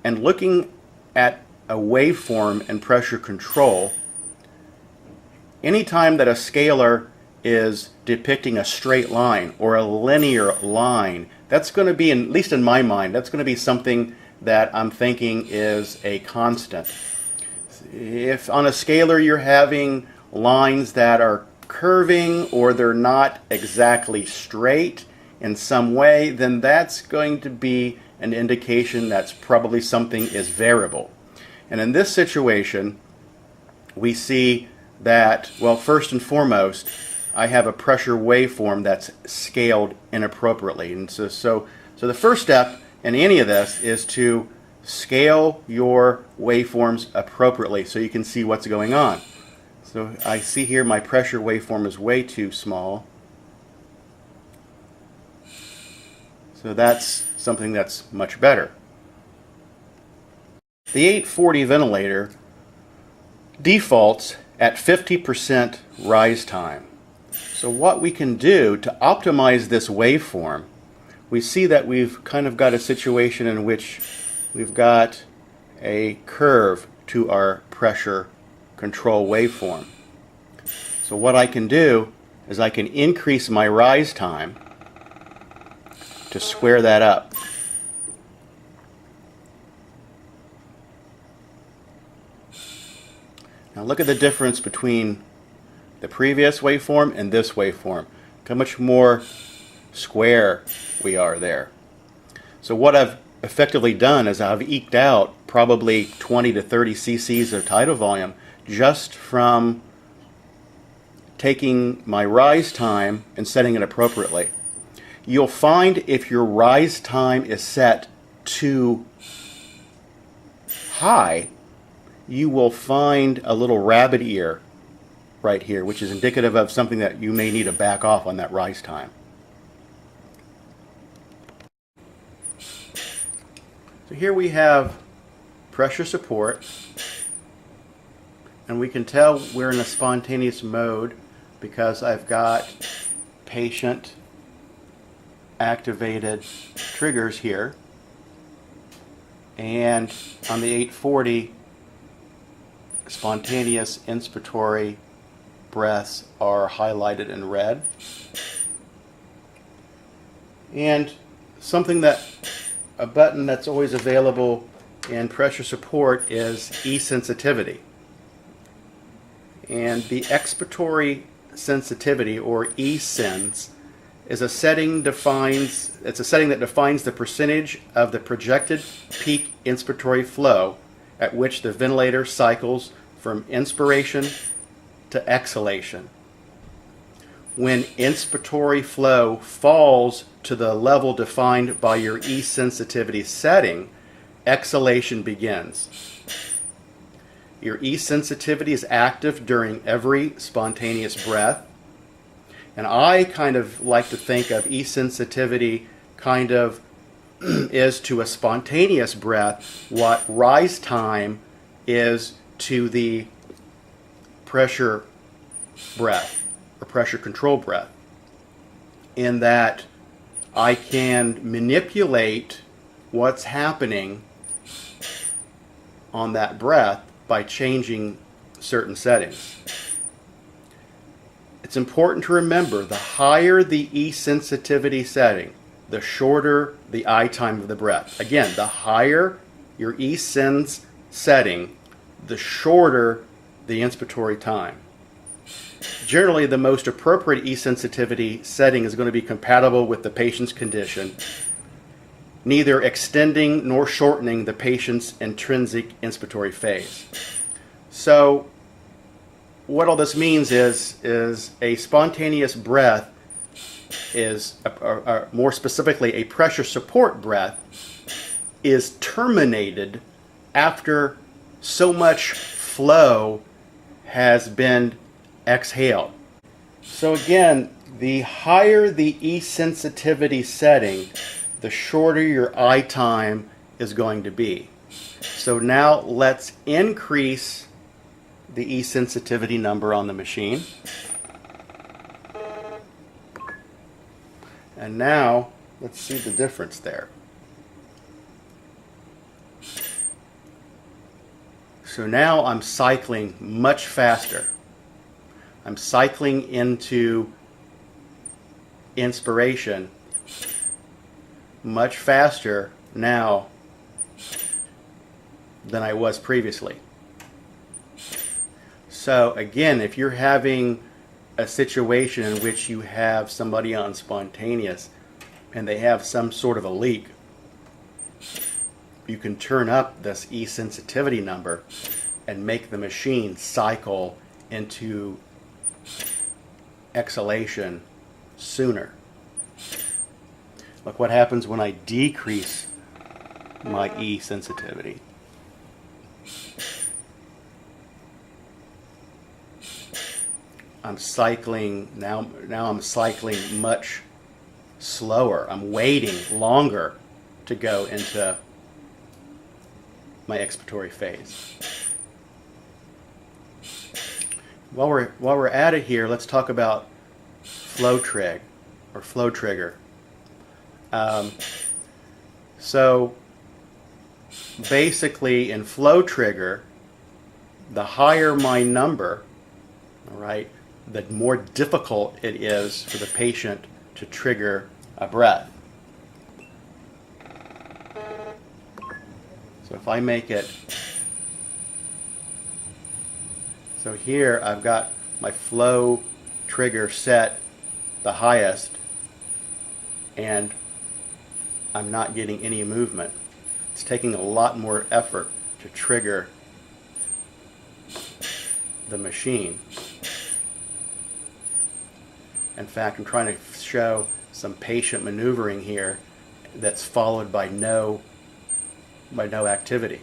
and looking at a waveform and pressure control, anytime that a scalar is depicting a straight line or a linear line, that's going to be, at least in my mind, that's going to be something that I'm thinking is a constant. If on a scalar you're having lines that are curving or they're not exactly straight in some way, then that's going to be an indication that's probably something is variable. And in this situation, we see that, well, first and foremost, I have a pressure waveform that's scaled inappropriately. And so the first step in any of this is to scale your waveforms appropriately so you can see what's going on. So I see here my pressure waveform is way too small. So that's something that's much better. The 840 ventilator defaults at 50% rise time. So what we can do to optimize this waveform, we see that we've kind of got a situation in which we've got a curve to our pressure control waveform. So what I can do is I can increase my rise time to square that up. Now look at the difference between the previous waveform and this waveform. Look how much more square we are there. So what I've effectively done is I've eked out probably 20 to 30 cc's of tidal volume just from taking my rise time and setting it appropriately. You'll find if your rise time is set too high, you will find a little rabbit ear right here, which is indicative of something that you may need to back off on that rise time. So here we have pressure support, and we can tell we're in a spontaneous mode because I've got patient activated triggers here, and on the 840 spontaneous inspiratory breaths are highlighted in red. And a button that's always available in pressure support is E-sensitivity. And the expiratory sensitivity, or E-sens, is a setting that defines the percentage of the projected peak inspiratory flow at which the ventilator cycles from inspiration to exhalation. When inspiratory flow falls to the level defined by your E-sensitivity setting, exhalation begins. Your E-sensitivity is active during every spontaneous breath. And I kind of like to think of E-sensitivity kind of is to a spontaneous breath what rise time is to the pressure breath or pressure control breath, in that I can manipulate what's happening on that breath by changing certain settings. It's important to remember, the higher the E-sensitivity setting, the shorter the I time of the breath. Again, the higher your E-sens setting, the shorter the inspiratory time. Generally, the most appropriate E-sensitivity setting is going to be compatible with the patient's condition, neither extending nor shortening the patient's intrinsic inspiratory phase. So what all this means is a spontaneous breath is, more specifically a pressure support breath, is terminated after so much flow has been exhaled. So again, the higher the E-sensitivity setting, the shorter your I time is going to be. So now let's increase the E-sensitivity number on the machine. And now let's see the difference there. So now I'm cycling much faster. I'm cycling into inspiration much faster now than I was previously. So again, if you're having a situation in which you have somebody on spontaneous and they have some sort of a leak, you can turn up this E-sensitivity number and make the machine cycle into exhalation sooner. Look what happens when I decrease my E-sensitivity. I'm cycling now I'm cycling much slower. I'm waiting longer to go into my expiratory phase. While we're at it here, let's talk about flow trig or flow trigger. So basically in flow trigger, the higher my number, all right, the more difficult it is for the patient to trigger a breath. So if I make it, so here I've got my flow trigger set the highest and I'm not getting any movement. It's taking a lot more effort to trigger the machine. In fact, I'm trying to show some patient maneuvering here that's followed by no activity.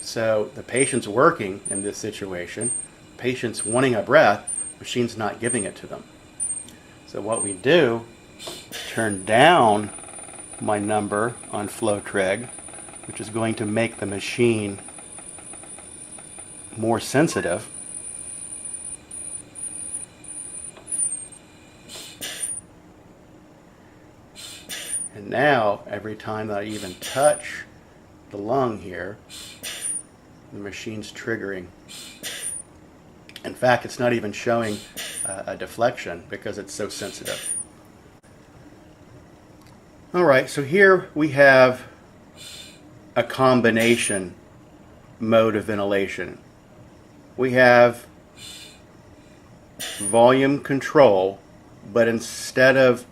So the patient's working in this situation, patient's wanting a breath, machine's not giving it to them. So what we do, turn down my number on flow trig, which is going to make the machine more sensitive. And now, every time that I even touch the lung here, the machine's triggering. In fact, it's not even showing a deflection because it's so sensitive. All right, so here we have a combination mode of ventilation. We have volume control, but instead of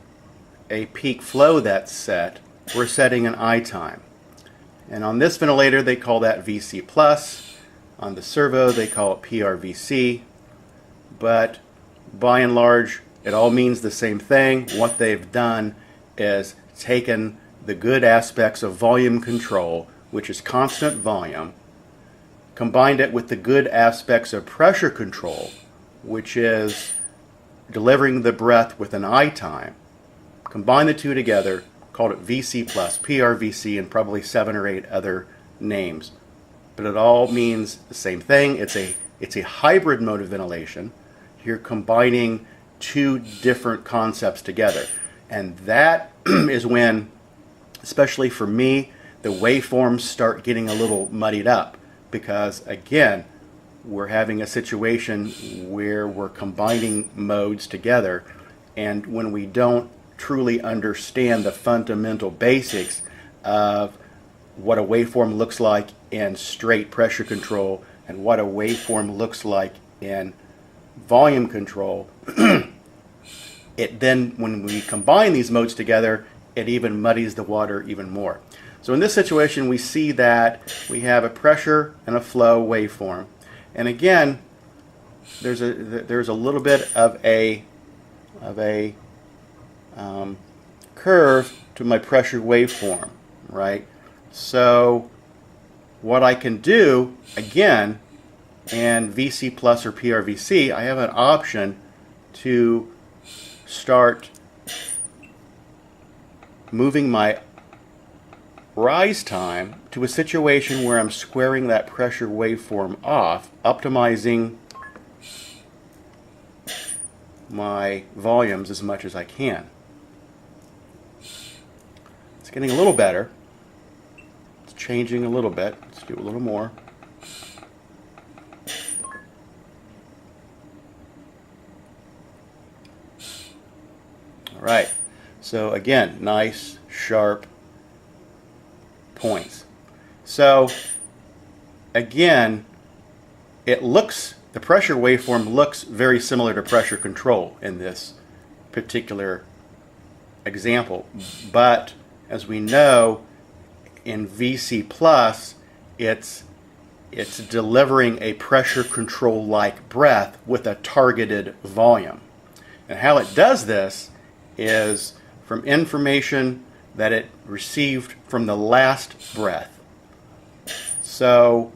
a peak flow that's set, we're setting an I time. And on this ventilator, they call that VC plus. On the servo, they call it PRVC. But by and large, it all means the same thing. What they've done is taken the good aspects of volume control, which is constant volume, combined it with the good aspects of pressure control, which is delivering the breath with an I time. Combine the two together, called it VC plus, PRVC, and probably 7 or 8 other names. But it all means the same thing. It's a hybrid mode of ventilation. You're combining two different concepts together. And that is when, especially for me, the waveforms start getting a little muddied up. Because again, we're having a situation where we're combining modes together. And when we don't truly understand the fundamental basics of what a waveform looks like in straight pressure control and what a waveform looks like in volume control, it then, when we combine these modes together, it even muddies the water even more. So in this situation, we see that we have a pressure and a flow waveform. And again, there's a little bit of a curve to my pressure waveform, right? So what I can do, again, and VC plus or PRVC, I have an option to start moving my rise time to a situation where I'm squaring that pressure waveform off, optimizing my volumes as much as I can. It's getting a little better. It's changing a little bit. Let's do a little more. All right. So again, nice, sharp points. So again, the pressure waveform looks very similar to pressure control in this particular example. But as we know, in VC plus, it's delivering a pressure control-like breath with a targeted volume. And how it does this is from information that it received from the last breath. So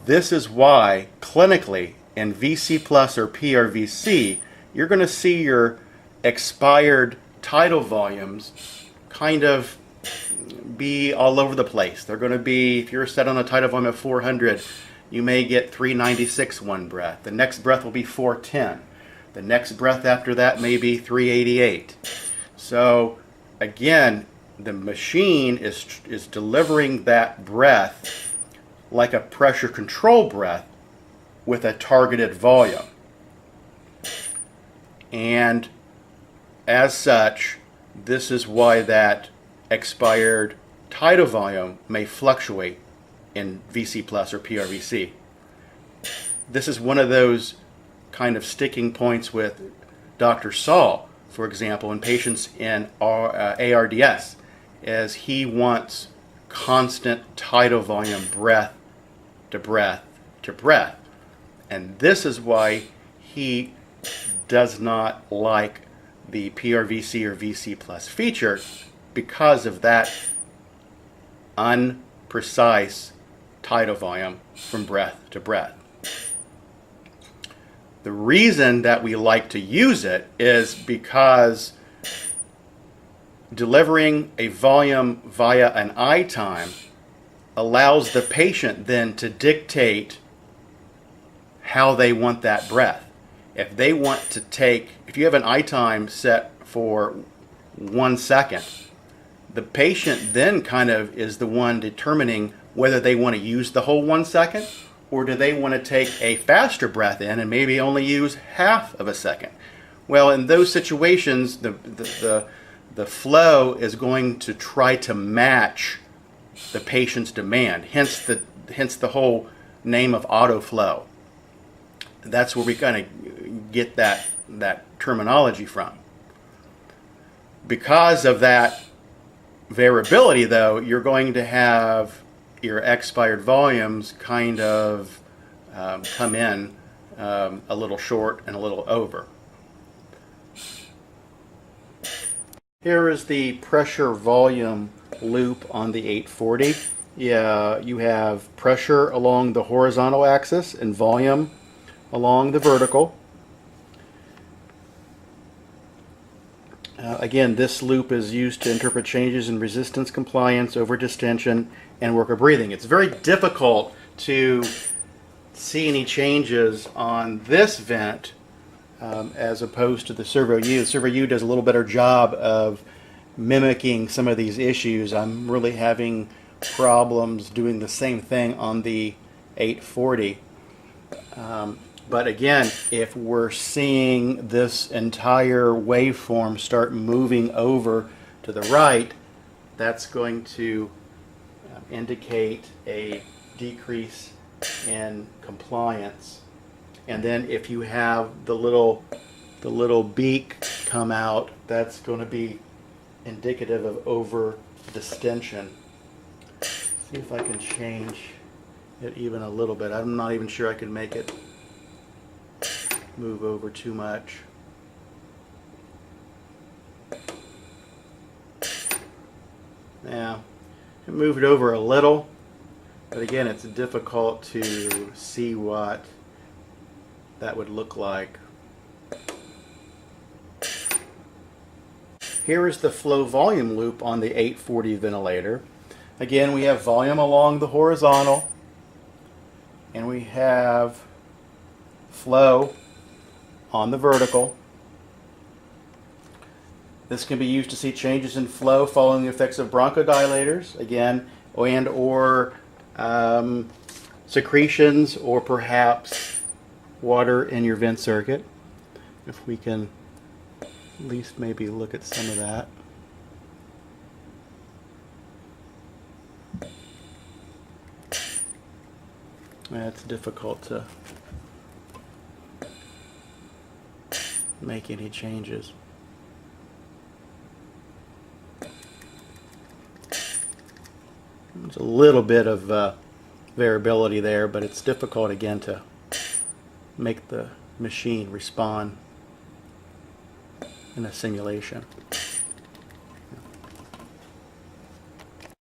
this is why clinically in VC plus or PRVC, you're going to see your expired tidal volumes kind of be all over the place. They're going to be, if you're set on a tidal volume of 400, you may get 396 one breath. The next breath will be 410. The next breath after that may be 388. So again, the machine is delivering that breath like a pressure control breath with a targeted volume. And as such, this is why that expired tidal volume may fluctuate in VC plus or PRVC. This is one of those kind of sticking points with Dr. Saul, for example, in patients in ARDS, as he wants constant tidal volume breath to breath to breath. And this is why he does not like the PRVC or VC plus feature, because of that unprecise tidal volume from breath to breath. The reason that we like to use it is because delivering a volume via an I time allows the patient then to dictate how they want that breath. If they want to if you have an I time set for 1 second, the patient then kind of is the one determining whether they want to use the whole 1 second, or do they want to take a faster breath in and maybe only use half of a second. Well, in those situations, the flow is going to try to match the patient's demand, hence the whole name of auto flow. That's where we kind of get that terminology from. Because of that variability, though, you're going to have your expired volumes kind of come in a little short and a little over. Here is the pressure volume loop on the 840. Yeah, you have pressure along the horizontal axis and volume along the vertical. Again, this loop is used to interpret changes in resistance, compliance, over-distension, and work of breathing. It's very difficult to see any changes on this vent as opposed to the Servo U. The Servo U does a little better job of mimicking some of these issues. I'm really having problems doing the same thing on the 840. But again, if we're seeing this entire waveform start moving over to the right, that's going to indicate a decrease in compliance. And then if you have the little beak come out, that's going to be indicative of over distension. See if I can change it even a little bit. I'm not even sure I can make it move over too much. Now, it moved over a little, but again, it's difficult to see what that would look like. Here is the flow volume loop on the 840 ventilator. Again, we have volume along the horizontal, and we have flow on the vertical. This can be used to see changes in flow following the effects of bronchodilators, again, or secretions, or perhaps water in your vent circuit. If we can At least maybe look at some of that. It's difficult to make any changes. There's a little bit of variability there, but it's difficult again to make the machine respond in a simulation.